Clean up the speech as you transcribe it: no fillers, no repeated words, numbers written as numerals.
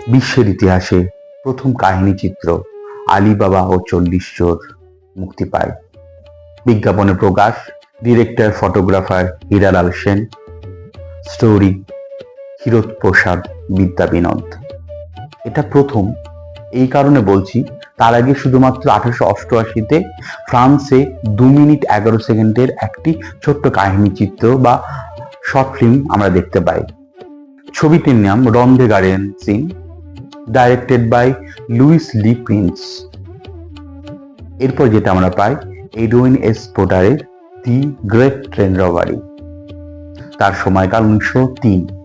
বিশ্বের ইতিহাসে প্রথম কাহিনী চিত্র আলিবাবা ও 40 চোর মুক্তি পায়। বিজ্ঞাপনে প্রকাশ, director photographer Hiralal Sen, story Kshirodprasad Vidyavinode. এটা প্রথম এই কারণে বলছি, তার আগে শুধুমাত্র 1888-তে ফ্রান্সে 2 মিনিট 11 সেকেন্ডের একটি ছোট্ট কাহিনী চিত্র বা শর্ট ফিল্ম আমরা দেখতে পাই। ছবিটির নাম Roundhay the garden scene, directed by Louis Le Prince. এরপর যেটা আমরা পাই এডউইন এস পোটারের দি গ্রেট ট্রেন রবারি, তার সময়কাল 1903।